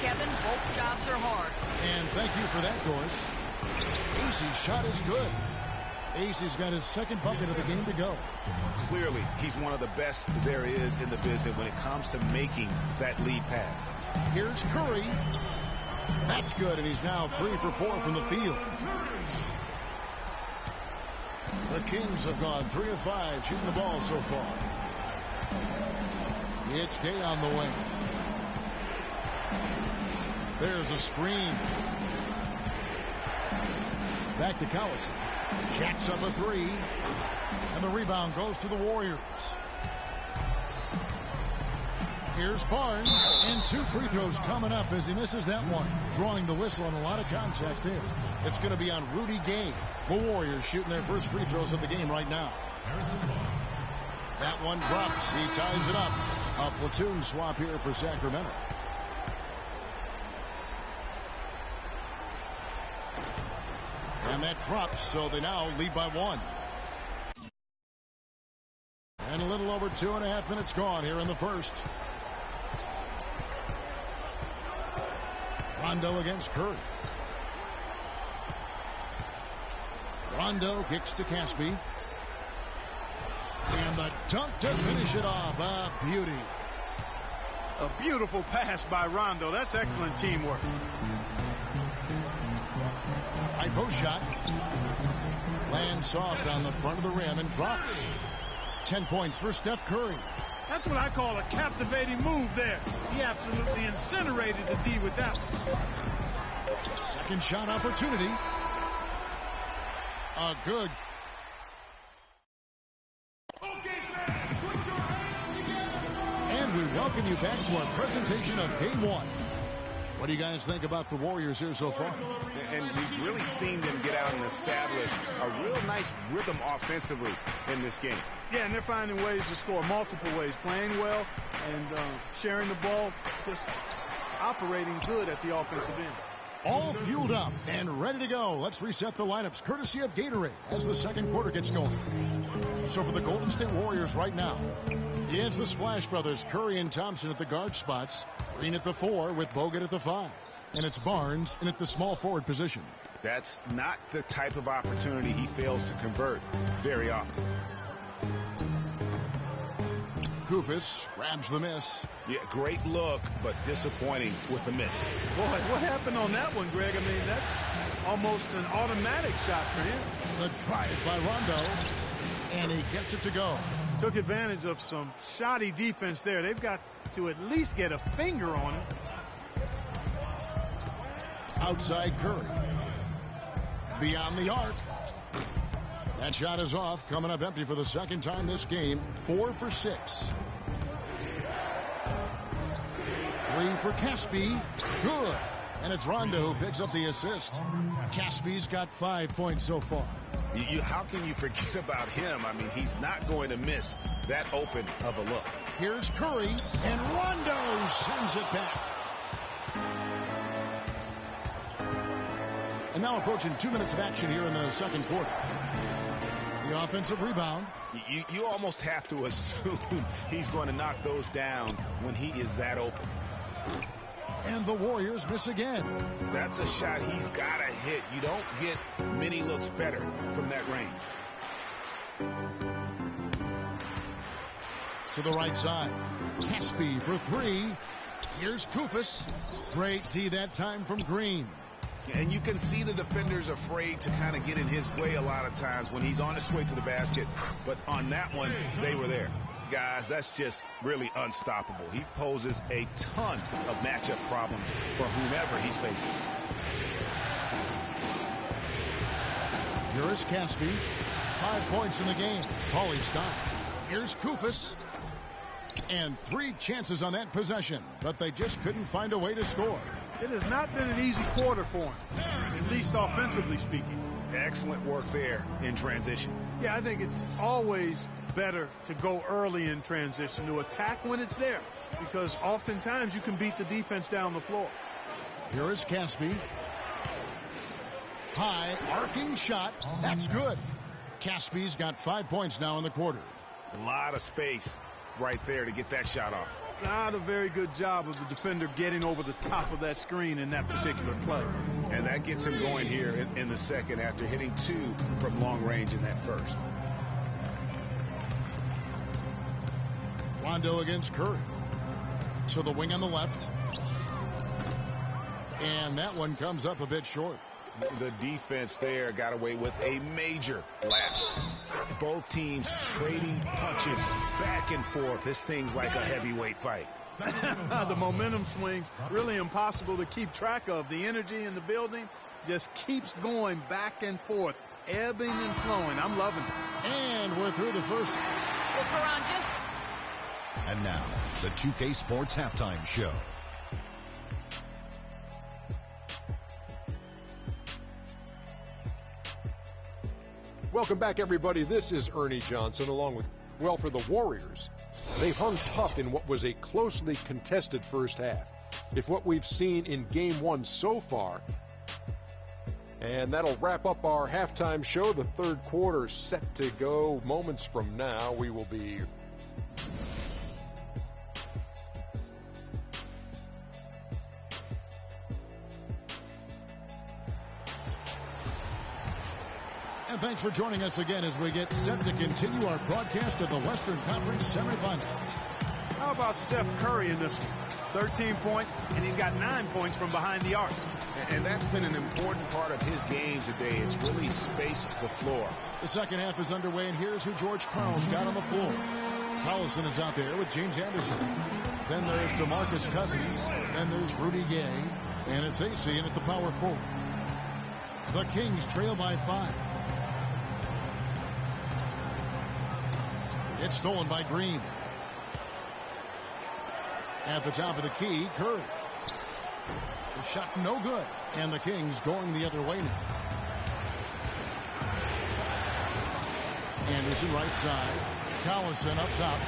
Kevin, both jobs are hard.
And thank you for that, Doris. Acey's shot is good. Acey's got his second bucket of the game to go.
Clearly, he's one of the best there is in the business when it comes to making that lead pass.
Here's Curry. That's good, and he's now 3 for 4 from the field. The Kings have gone 3 of 5 shooting the ball so far. It's Gay on the wing. There's a screen. Back to Collison. Jacks up a three. And the rebound goes to the Warriors. Here's Barnes. And 2 free throws coming up as he misses that one. Drawing the whistle on a lot of contact there. It's going to be on Rudy Gay. The Warriors shooting their first free throws of the game right now. That one drops. He ties it up. A platoon swap here for Sacramento. And that drops, so they now lead by 1. And a little over 2.5 minutes gone here in the first. Rondo against Curry. Rondo kicks to Caspi. And the dunk to finish it off. A beauty.
A beautiful pass by Rondo. That's excellent teamwork.
High post shot. Lands soft on the front of the rim and drops. 10 points for Steph Curry.
That's what I call a captivating move there. He absolutely incinerated the D with that one.
Second shot opportunity. A good. And we welcome you back to our presentation of Game 1. What do you guys think about the Warriors here so far?
And we've really seen them get out and establish a real nice rhythm offensively in this game.
Yeah, and they're finding ways to score multiple ways, playing well and sharing the ball, just operating good at the offensive end.
All fueled up and ready to go. Let's reset the lineups courtesy of Gatorade as the second quarter gets going. So for the Golden State Warriors right now, it's the Splash Brothers, Curry and Thompson at the guard spots. Green at the 4 with Bogut at the 5. And it's Barnes in at the small forward position.
That's not the type of opportunity he fails to convert very often.
Koufos grabs the miss.
Yeah, great look, but disappointing with the miss.
Boy, what happened on that one, Greg? I mean, that's almost an automatic shot for him.
The drive by Rondo, and he gets it to go.
Took advantage of some shoddy defense there. They've got to at least get a finger on it.
Outside Curry. Beyond the arc. That shot is off, coming up empty for the second time this game. 4 for 6. 3 for Caspi. Good. And it's Rondo who picks up the assist. Caspi's got 5 points so far.
How can you forget about him? I mean, he's not going to miss that open of a look.
Here's Curry, and Rondo sends it back. And now approaching 2 minutes of action here in the second quarter. The offensive rebound.
You almost have to assume he's going to knock those down when he is that open.
And the Warriors miss again.
That's a shot he's got to hit. You don't get many looks better from that range.
To the right side. Caspi for three. Here's Koufos. Great D that time from Green.
And you can see the defenders afraid to kind of get in his way a lot of times when he's on his way to the basket. But on that one, they were there. Guys, that's just really unstoppable. He poses a ton of matchup problems for whomever he's facing.
Here is Caspi. 5 points in the game. Paulie stopped. Here's Koufos. And 3 chances on that possession, but they just couldn't find a way to score.
It has not been an easy quarter for him, at least offensively speaking.
Excellent work there in transition.
Yeah, I think it's always better to go early in transition, to attack when it's there, because oftentimes you can beat the defense down the floor.
Here is Caspi. High arcing shot. That's good. Caspi's got 5 points now in the quarter.
A lot of space right there to get that shot off.
Not a very good job of the defender getting over the top of that screen in that particular play.
And that gets him going here in the second after hitting 2 from long range in that first.
Rondo against Curry. So the wing on the left. And that one comes up a bit short.
The defense there got away with a major lapse. Both teams trading punches back and forth. This thing's like a heavyweight fight.
The momentum swings really impossible to keep track of. The energy in the building just keeps going back and forth, ebbing and flowing. I'm loving it.
And we're through the first.
Well, Karan, just...
And now, the 2K Sports Halftime Show.
Welcome back, everybody. This is Ernie Johnson, along with, well, for the Warriors. They hung tough in what was a closely contested first half. If what we've seen in Game 1 so far, and that'll wrap up our halftime show. The third quarter set to go moments from now. We will be...
And thanks for joining us again as we get set to continue our broadcast of the Western Conference semifinals.
How about Steph Curry in this one? 13 points, and he's got 9 points from behind the arc.
And that's been an important part of his game today. It's really spaced the floor.
The second half is underway, and here's who George Karl's got on the floor. Collison is out there with James Anderson. Then there's DeMarcus Cousins. Then there's Rudy Gay. And it's AC in at the power forward. The Kings trail by 5. It's stolen by Green. At the top of the key, Curry. The shot no good. And the Kings going the other way now. Anderson right side. Collison up top.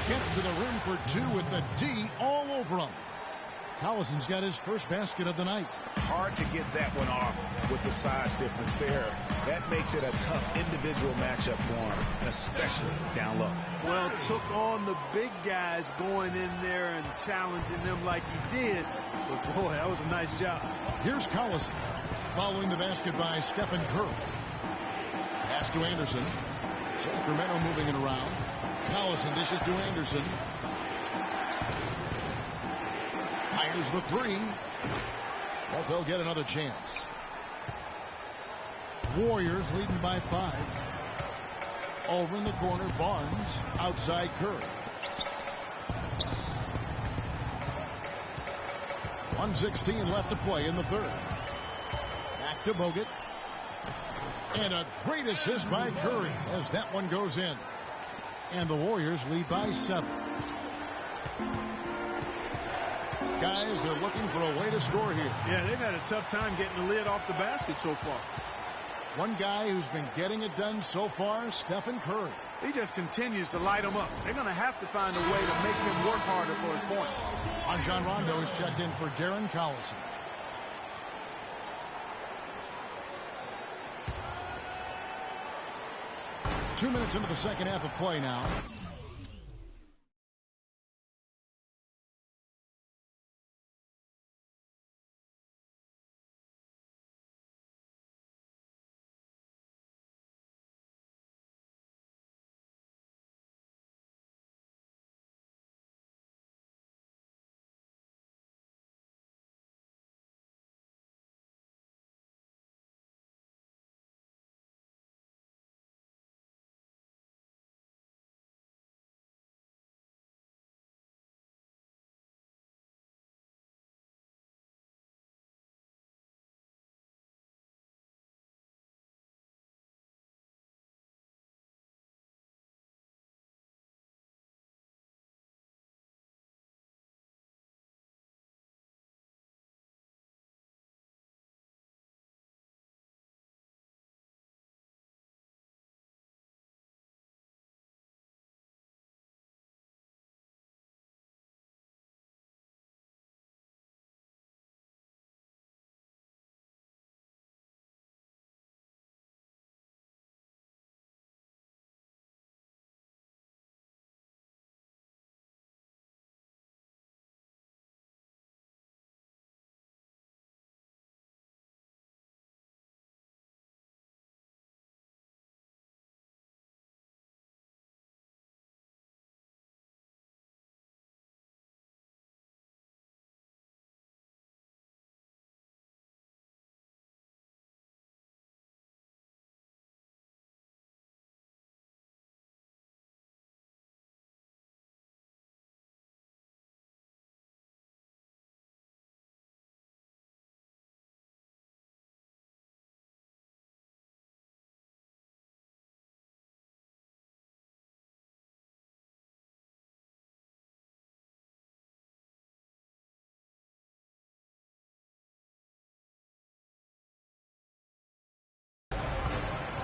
Gets to the rim for 2 with the D all over him. Collison's got his first basket of the night.
Hard to get that one off with the size difference there. That makes it a tough individual matchup for him, especially down low.
Well, took on the big guys going in there and challenging them like he did. But boy, that was a nice job.
Here's Collison following the basket by Stephen Curry. Pass to Anderson. Sacramento moving it around. Collison dishes to Anderson. Fires the 3. But they'll get another chance. Warriors leading by 5. Over in the corner, Barnes. Outside Curry. 1:16 left to play in the third. Back to Bogut. And a great assist by Curry as that one goes in. And the Warriors lead by 7. Guys, they're looking for a way to score here.
Yeah, they've had a tough time getting the lid off the basket so far.
One guy who's been getting it done so far, Stephen Curry.
He just continues to light them up. They're going to have to find a way to make him work harder for his points.
Rajon Rondo is checked in for Darren Collison. Two minutes into the second half of play now.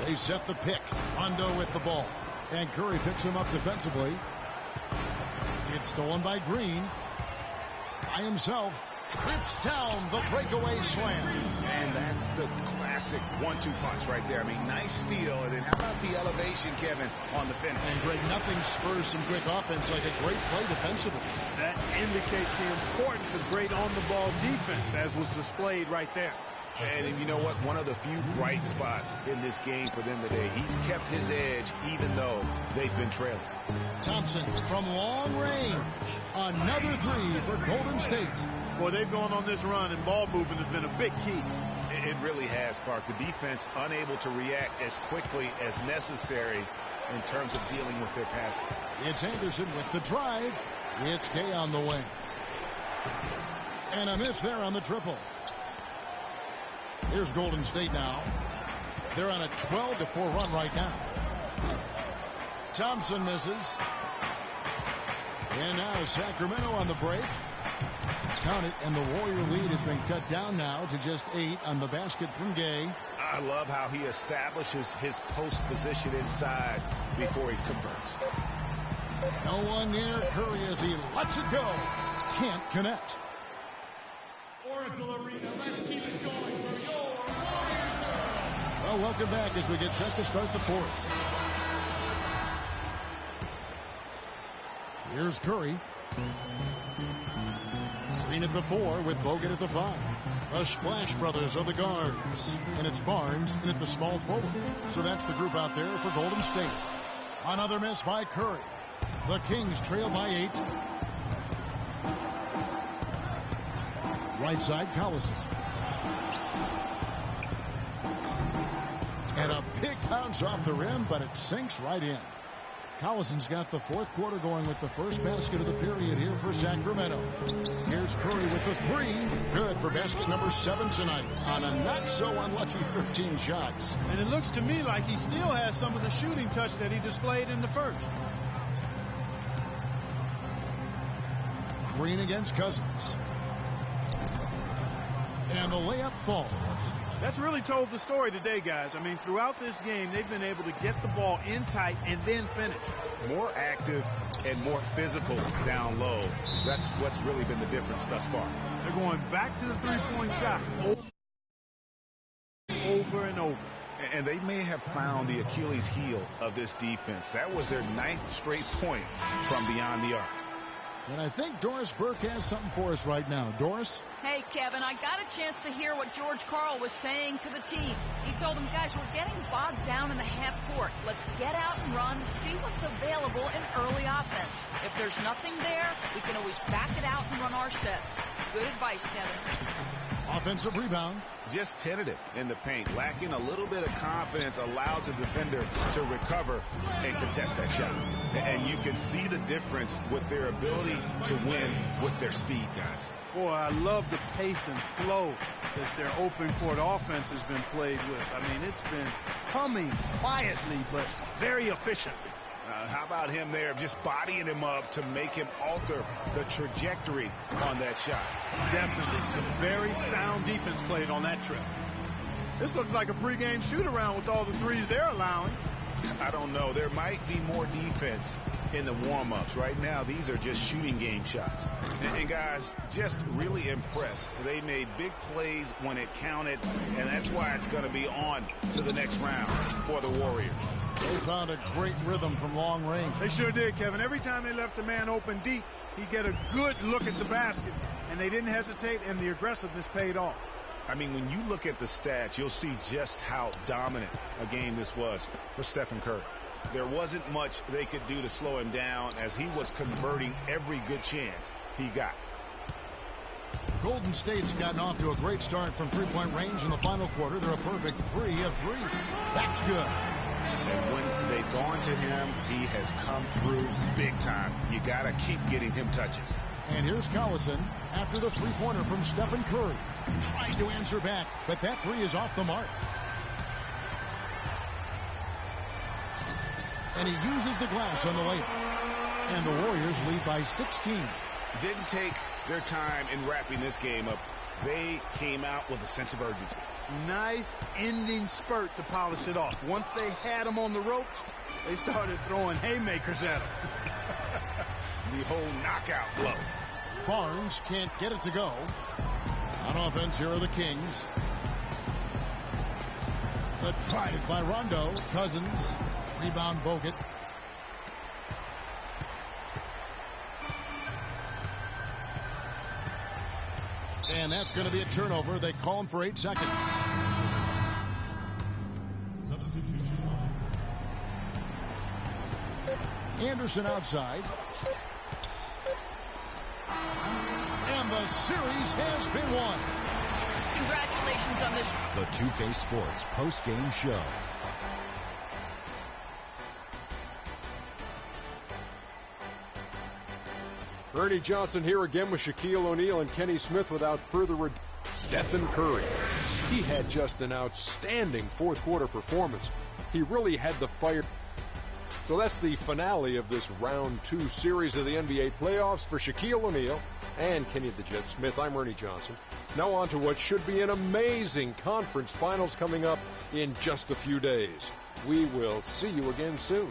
They set the pick. Rondo with the ball. And Curry picks him up defensively. It's stolen by Green. By himself. Trips down the breakaway slam.
And that's the classic 1-2 punch right there. I mean, nice steal. And then how about the elevation, Kevin, on the finish?
And Greg, nothing spurs some quick offense like a great play defensively.
That indicates the importance of great on-the-ball defense, as was displayed right there.
And you know what? One of the few bright spots in this game for them today. He's kept his edge even though they've been trailing.
Thompson from long range. Another three for Golden State.
Boy, they've gone on this run, and ball movement has been a big key.
It really has, Clark. The defense unable to react as quickly as necessary in terms of dealing with their passing.
It's Anderson with the drive. It's Gay on the wing. And a miss there on the triple. Here's Golden State now. They're on a 12-4 run right now. Thompson misses. And now Sacramento on the break. Count it, and the Warrior lead has been cut down now to just 8 on the basket from Gay.
I love how he establishes his post position inside before he converts.
No one near Curry as he lets it go. Can't connect.
Oracle Arena, let's keep it going for your Warriors.
Well, welcome back as we get set to start the fourth. Here's Curry. Green at the 4 with Bogut at the 5. The Splash Brothers are the guards. And it's Barnes in at the small forward. So that's the group out there for Golden State. Another miss by Curry. The Kings trail by 8. Right side, Collison. And a big bounce off the rim, but it sinks right in. Collison's got the fourth quarter going with the first basket of the period here for Sacramento. Here's Curry with the 3. Good for basket number 7 tonight on a not-so-unlucky 13 shots.
And it looks to me like he still has some of the shooting touch that he displayed in the first.
Green against Cousins. And the layup falls.
That's really told the story today, guys. I mean, throughout this game, they've been able to get the ball in tight and then finish.
More active and more physical down low. That's what's really been the difference thus far.
They're going back to the three-point shot over and over.
And they may have found the Achilles heel of this defense. That was their 9th straight point from beyond the arc.
And I think Doris Burke has something for us right now. Doris?
Hey, Kevin, I got a chance to hear what George Karl was saying to the team. He told them, guys, we're getting bogged down in the half court. Let's get out and run, see what's available in early offense. If there's nothing there, we can always back it out and run our sets. Good advice, Kevin.
Offensive rebound.
Just tentative in the paint, lacking a little bit of confidence, allowed the defender to recover and contest that shot. And you can see the difference with their ability to win with their speed, guys.
Boy, I love the pace and flow that their open court offense has been played with. I mean, it's been humming quietly, but very efficiently.
How about him there, just bodying him up to make him alter the trajectory on that shot?
Definitely some very sound defense played on that trip. This looks like a pregame shoot-around with all the threes they're allowing.
I don't know. There might be more defense in the warm-ups. Right now, these are just shooting game shots. And guys, just really impressed. They made big plays when it counted, and that's why it's going to be on to the next round for the Warriors.
They found a great rhythm from long range.
They sure did, Kevin. Every time they left a man open deep, he'd get a good look at the basket, and they didn't hesitate, and the aggressiveness paid off.
I mean, when you look at the stats, you'll see just how dominant a game this was for Stephen Curry. There wasn't much they could do to slow him down as he was converting every good chance he got.
Golden State's gotten off to a great start from three-point range in the final quarter. They're a perfect 3 of 3. That's good.
And when they've gone to him, he has come through big time. You got to keep getting him touches.
And here's Collison after the three-pointer from Stephen Curry. Trying to answer back, but that three is off the mark. And he uses the glass on the layup. And the Warriors lead by 16.
Didn't take their time in wrapping this game up. They came out with a sense of urgency.
Nice ending spurt to polish it off. Once they had him on the ropes, they started throwing haymakers at him.
The whole knockout blow.
Barnes can't get it to go. On offense, here are the Kings. The drive by Rondo. Cousins. Rebound Bogut. And that's going to be a turnover. They call him for 8 seconds. Anderson outside. And the series has been won.
Congratulations on this.
The 2K Sports post-game show.
Ernie Johnson here again with Shaquille O'Neal and Kenny Smith. Without further ado, Stephen Curry. He had just an outstanding fourth quarter performance. He really had the fire. So that's the finale of this round 2 series of the NBA playoffs for Shaquille O'Neal and Kenny the Jet Smith. I'm Ernie Johnson. Now on to what should be an amazing conference finals coming up in just a few days. We will see you again soon.